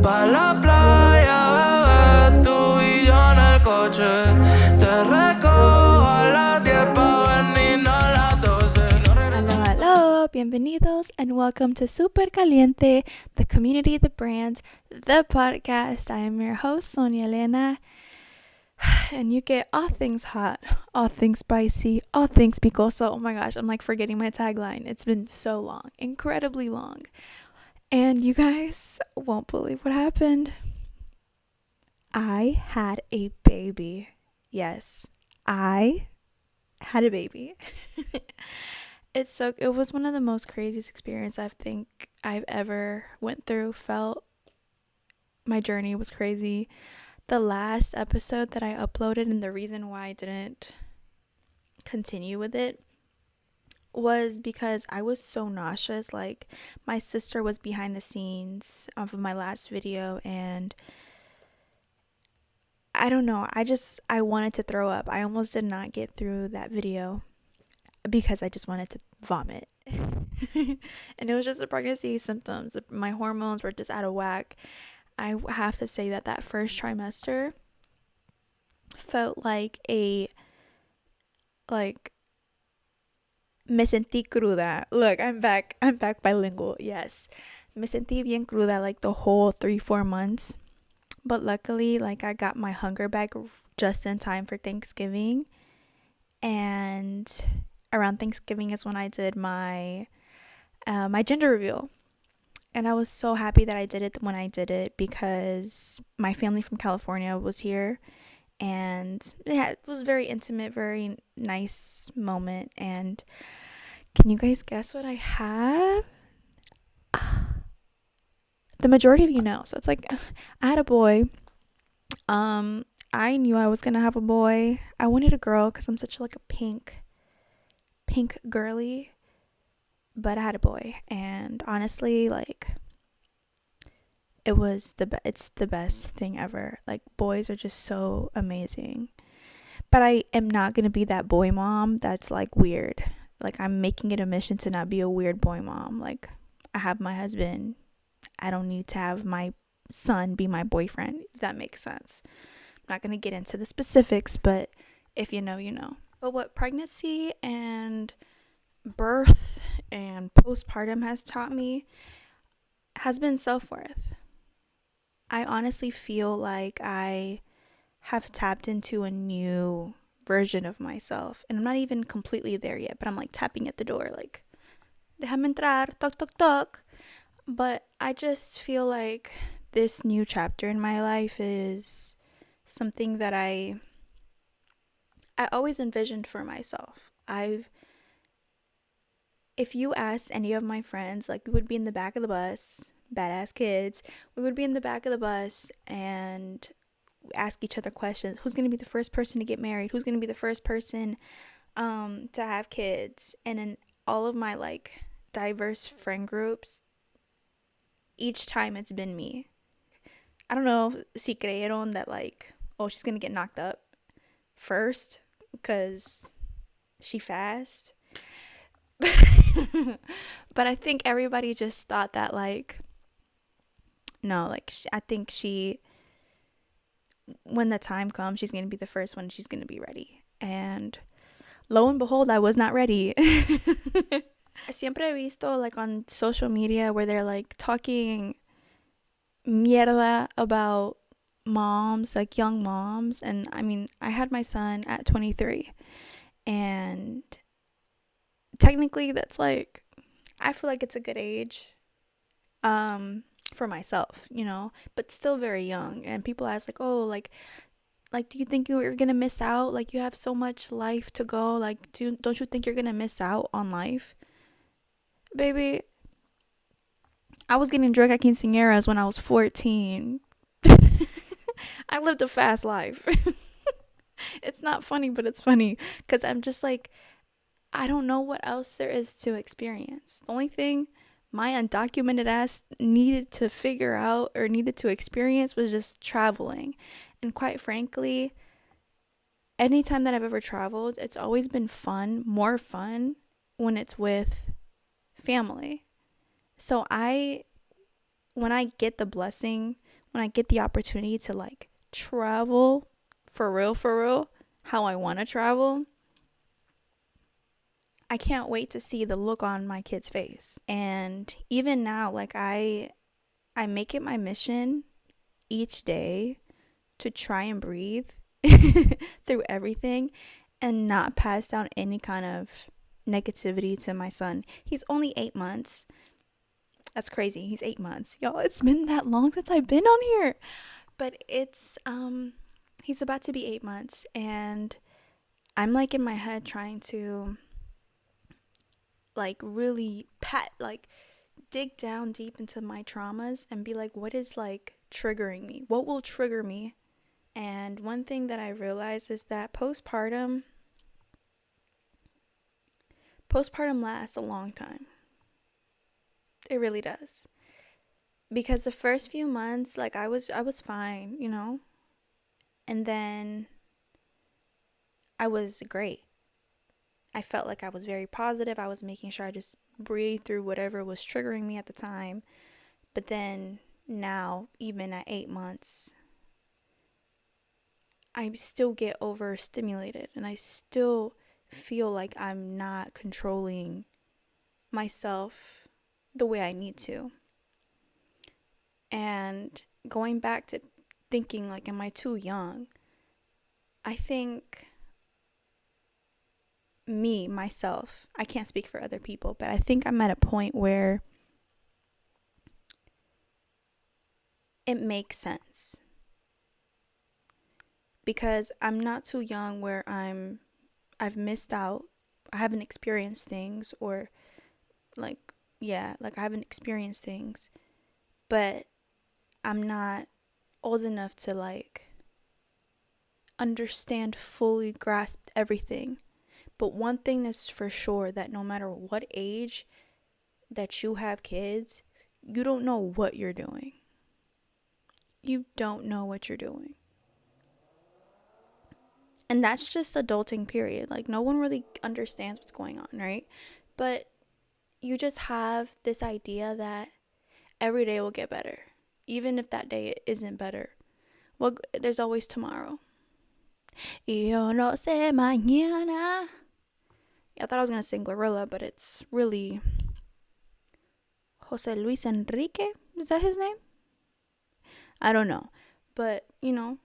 Pa' la playa, bebé, tú y yo en el coche. Te recojo a las 10 pa' venirnos a las 12. No regresamos. Hello, bienvenidos, and welcome to Super Caliente, the community, the brand, the podcast. I am your host, Sonia Elena, and you get all things hot, all things spicy, all things picoso. Oh my gosh, I'm like forgetting my tagline. It's been so long, incredibly long. And you guys won't believe what happened. I had a baby. Yes, I had a baby. It was one of the most craziest experiences I think I've ever went through, felt. My journey was crazy. The last episode that I uploaded, and the reason why I didn't continue with it, was because I was so nauseous. Like, my sister was behind the scenes of my last video, and I don't know, I wanted to throw up. I almost did not get through that video because I just wanted to vomit. And it was just the pregnancy symptoms. My hormones were just out of whack. I have to say that first trimester felt like me sentí cruda. Look, I'm back bilingual. Yes, me sentí bien cruda like the whole 3-4 months. But luckily, like, I got my hunger back just in time for Thanksgiving. And around Thanksgiving is when I did my gender reveal. And I was so happy that I did it when I did it, because my family from California was here, and it was very intimate, very nice moment. And can you guys guess what I have? The majority of you know. So it's like, I had a boy. I knew I was gonna have a boy. I wanted a girl because I'm such like a pink girly, but I had a boy, and honestly, like, it's the best thing ever. Like, boys are just so amazing. But I am not gonna be that boy mom that's like weird. Like, I'm making it a mission to not be a weird boy mom. Like, I have my husband. I don't need to have my son be my boyfriend, if that makes sense. I'm not gonna get into the specifics, but if you know, you know. But what pregnancy and birth and postpartum has taught me has been self-worth. I honestly feel like I have tapped into a new version of myself, and I'm not even completely there yet, but I'm like tapping at the door, like, déjame entrar, toc toc toc. But I just feel like this new chapter in my life is something that I always envisioned for myself. If you ask any of my friends, like, we would be in the back of the bus, badass kids, we would be in the back of the bus and ask each other questions. Who's going to be the first person to get married? Who's going to be the first person to have kids? And in all of my, like, diverse friend groups, each time it's been me. I don't know si creyeron that, like, oh, she's going to get knocked up first because she fast. But I think everybody just thought that, like, no, like, I think when the time comes, she's going to be the first one. She's going to be ready. And lo and behold, I was not ready. Siempre he visto, like, on social media where they're, like, talking mierda about moms, like young moms. And I mean, I had my son at 23, and technically that's, like, I feel like it's a good age for myself, you know, but still very young. And people ask, like, oh, like do you think you're gonna miss out? Like, you have so much life to go. Like, don't you think you're gonna miss out on life? Baby, I was getting drunk at quinceañeras when I was 14. I lived a fast life. It's not funny, but it's funny, because I'm just like, I don't know what else there is to experience. The only thing my undocumented ass needed to figure out or needed to experience was just traveling. And quite frankly, anytime that I've ever traveled, it's always been fun, more fun when it's with family. So I when I get the blessing, when I get the opportunity to like travel for real, how I want to travel, I can't wait to see the look on my kid's face. And even now, like I make it my mission each day to try and breathe through everything and not pass down any kind of negativity to my son. He's only 8 months. That's crazy. He's 8 months. Y'all, it's been that long since I've been on here. But it's he's about to be 8 months, and I'm like in my head trying to like really dig down deep into my traumas and be like, what is like triggering me? What will trigger me? And one thing that I realized is that postpartum lasts a long time. It really does. Because the first few months, like I was fine, you know? And then I was great. I felt like I was very positive. I was making sure I just breathed through whatever was triggering me at the time. But then now, even at 8 months, I still get overstimulated and I still feel like I'm not controlling myself the way I need to. And going back to thinking like, am I too young? I think myself, I can't speak for other people, but I think I'm at a point where it makes sense. Because I'm not too young where I've missed out. I haven't experienced things, or like I haven't experienced things, but I'm not old enough to like understand, fully grasp everything. But one thing is for sure, that no matter what age that you have kids, you don't know what you're doing. You don't know what you're doing. And that's just adulting, period. Like, no one really understands what's going on, right? But you just have this idea that every day will get better. Even if that day isn't better. Well, there's always tomorrow. Yo no sé mañana. I thought I was going to sing Glorilla, but it's really Jose Luis Enrique. Is that his name? I don't know. But, you know,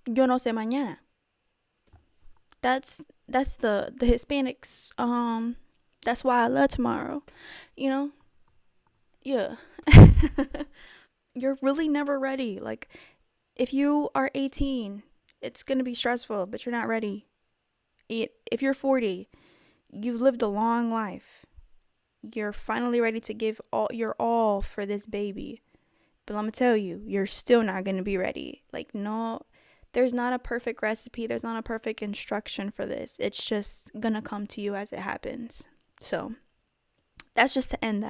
yo no sé mañana. That's the Hispanics. That's why I love tomorrow. You know? Yeah. You're really never ready. Like, if you are 18, it's going to be stressful, but you're not ready. If you're 40, you've lived a long life. You're finally ready to give your all for this baby. But let me tell you, you're still not going to be ready. Like, no, there's not a perfect recipe. There's not a perfect instruction for this. It's just going to come to you as it happens. So that's just to end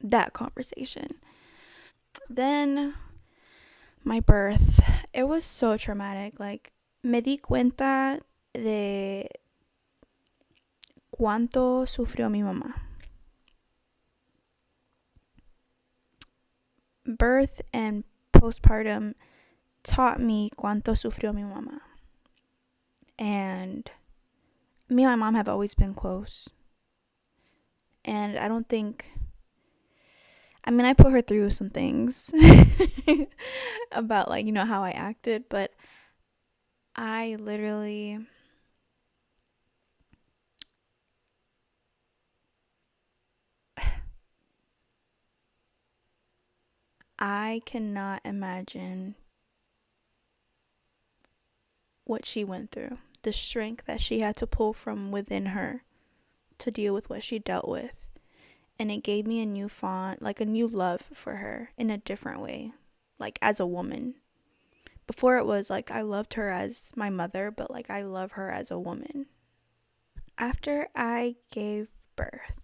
that conversation. Then my birth, it was so traumatic. Like, me di cuenta de cuánto sufrió mi mamá. Birth and postpartum taught me cuánto sufrió mi mamá. And me and my mom have always been close. And I don't think, I mean, I put her through some things about, like, you know, how I acted, but I literally, I cannot imagine what she went through, the strength that she had to pull from within her to deal with what she dealt with. And it gave me a new love for her in a different way, like as a woman. Before it was like I loved her as my mother, but like I love her as a woman. After I gave birth,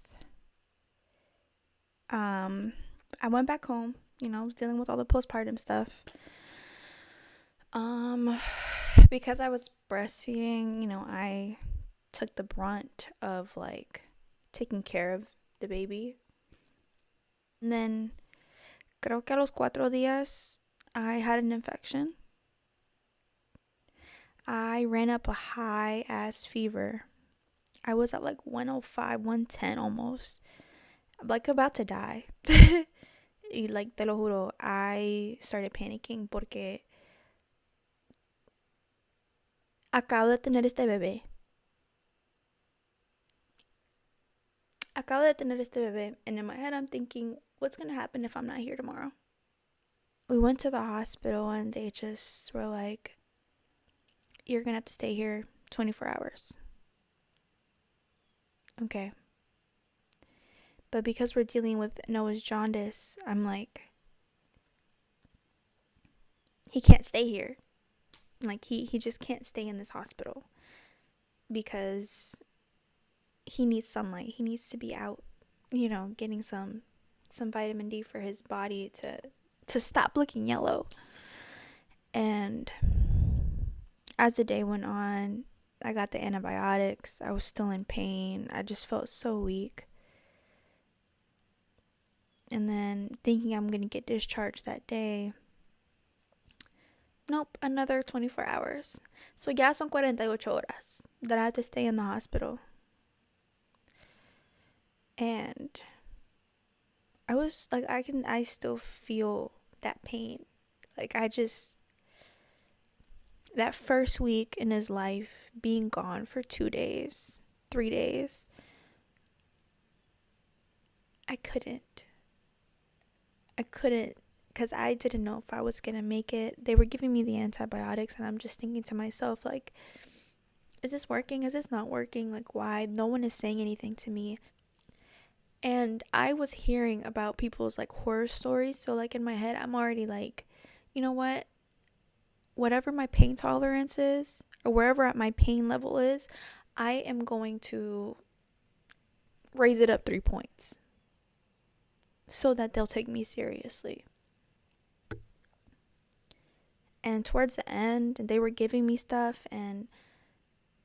I went back home, you know, dealing with all the postpartum stuff. Because I was breastfeeding, you know, I took the brunt of like taking care of the baby. And then Creo que a los 4 días, I had an infection. I ran up a high ass fever. I was at like 105, 110 almost. Like about to die. Y like, te lo juro, I started panicking porque acabo de tener este bebé. And in my head I'm thinking, what's gonna happen if I'm not here tomorrow? We went to the hospital and they just were like, you're gonna have to stay here 24 hours. Okay. But because we're dealing with Noah's jaundice, I'm like, he can't stay here. Like, he just can't stay in this hospital because he needs sunlight. He needs to be out, getting some vitamin D for his body to stop looking yellow. And as the day went on, I got the antibiotics. I was still in pain. I just felt so weak. And then thinking I'm going to get discharged that day. Nope, another 24 hours. So ya son 48 horas that I had to stay in the hospital. And I was like, I still feel that pain. Like, that first week in his life, being gone for 2 days, 3 days, I couldn't, because I didn't know if I was going to make it. They were giving me the antibiotics, and I'm just thinking to myself, like, is this working? Is this not working? Like, why? No one is saying anything to me. And I was hearing about people's, like, horror stories. So, like, in my head, I'm already like, you know what? Whatever my pain tolerance is, or wherever my pain level is, I am going to raise it up 3 points so that they'll take me seriously. And towards the end, they were giving me stuff, and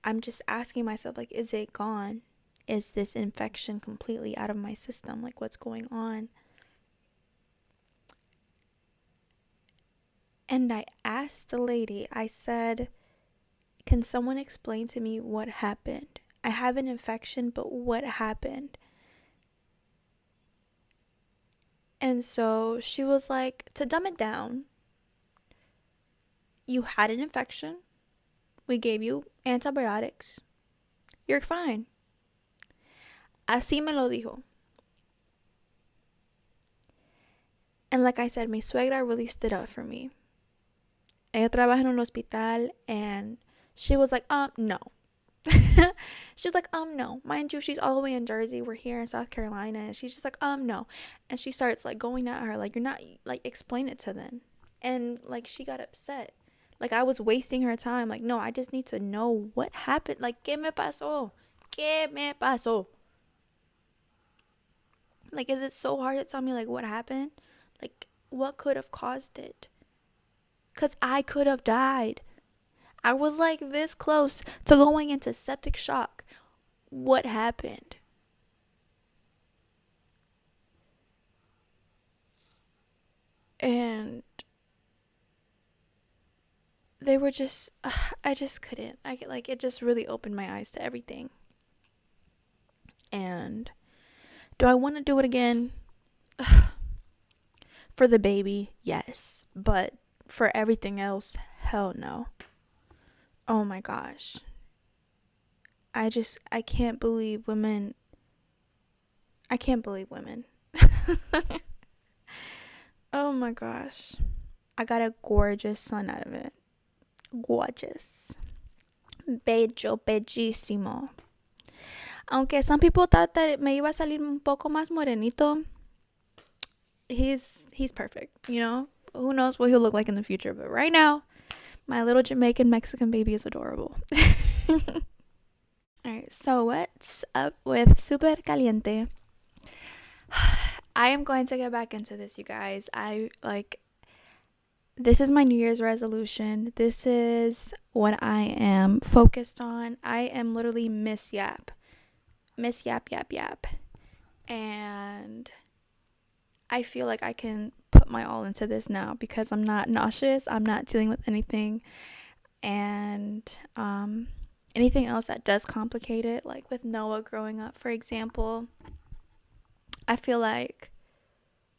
I'm just asking myself, like, is it gone? Is this infection completely out of my system? Like, what's going on? And I asked the lady, I said, can someone explain to me what happened? I have an infection, but what happened? And so she was like, to dumb it down, you had an infection. We gave you antibiotics. You're fine. Así me lo dijo. And like I said, mi suegra really stood up for me. Ella trabaja en un hospital, and she was like, no. She's like, no. Mind you, she's all the way in Jersey. We're here in South Carolina. And she's just like, no. And she starts, like, going at her, like, you're not, like, explain it to them. And, like, she got upset. Like, I was wasting her time. Like, no, I just need to know what happened. Like, ¿qué me pasó? ¿Qué me pasó? Like, is it so hard to tell me, like, what happened? Like, what could have caused it? Because I could have died. I was, like, this close to going into septic shock. What happened? And they were just, I just couldn't. It just really opened my eyes to everything. And do I want to do it again? For the baby, yes. But for everything else, hell no. Oh my gosh. I can't believe women. I can't believe women. Oh my gosh. I got a gorgeous son out of it. Gorgeous. Bello, bellísimo. Aunque some people thought that me iba a salir un poco más morenito, he's perfect, Who knows what he'll look like in the future, but right now, my little Jamaican Mexican baby is adorable. Alright, so what's up with Super Caliente? I am going to get back into this, you guys. This is my New Year's resolution. This is what I am focused on. I am literally Miss Yap. Miss Yap, Yap, Yap. And I feel like I can put my all into this now because I'm not nauseous. I'm not dealing with anything. And anything else that does complicate it, like with Noah growing up, for example, I feel like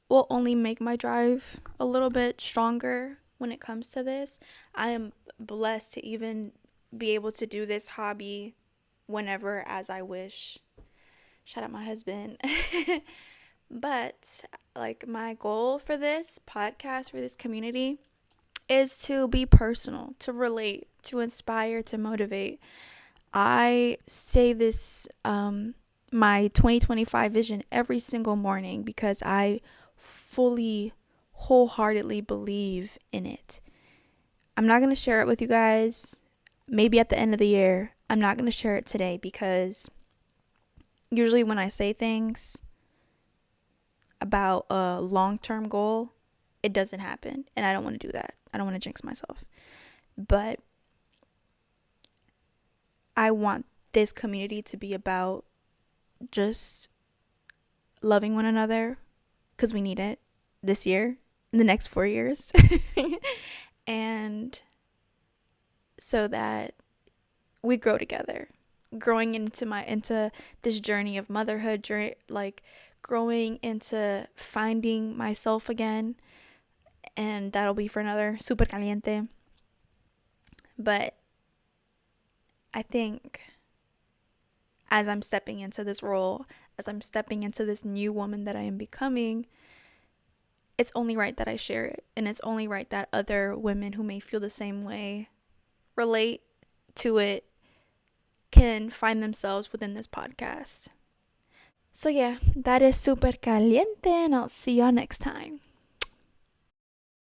will only make my drive a little bit stronger when it comes to this. I am blessed to even be able to do this hobby whenever as I wish. Shout out my husband. But like my goal for this podcast, for this community, is to be personal, to relate, to inspire, to motivate. I say this my 2025 vision every single morning because I fully, wholeheartedly believe in it. I'm not going to share it with you guys. Maybe at the end of the year. I'm not going to share it today because usually when I say things about a long-term goal, it doesn't happen. And I don't want to do that. I don't want to jinx myself. But I want this community to be about just loving one another because we need it this year, in the next 4 years. And so that we grow together, growing into this journey of motherhood, like growing into finding myself again. And that'll be for another Super Caliente. But I think as I'm stepping into this role, as I'm stepping into this new woman that I am becoming, it's only right that I share it. And it's only right that other women who may feel the same way, relate to it, can find themselves within this podcast. So yeah, that is Super Caliente, and I'll see y'all next time.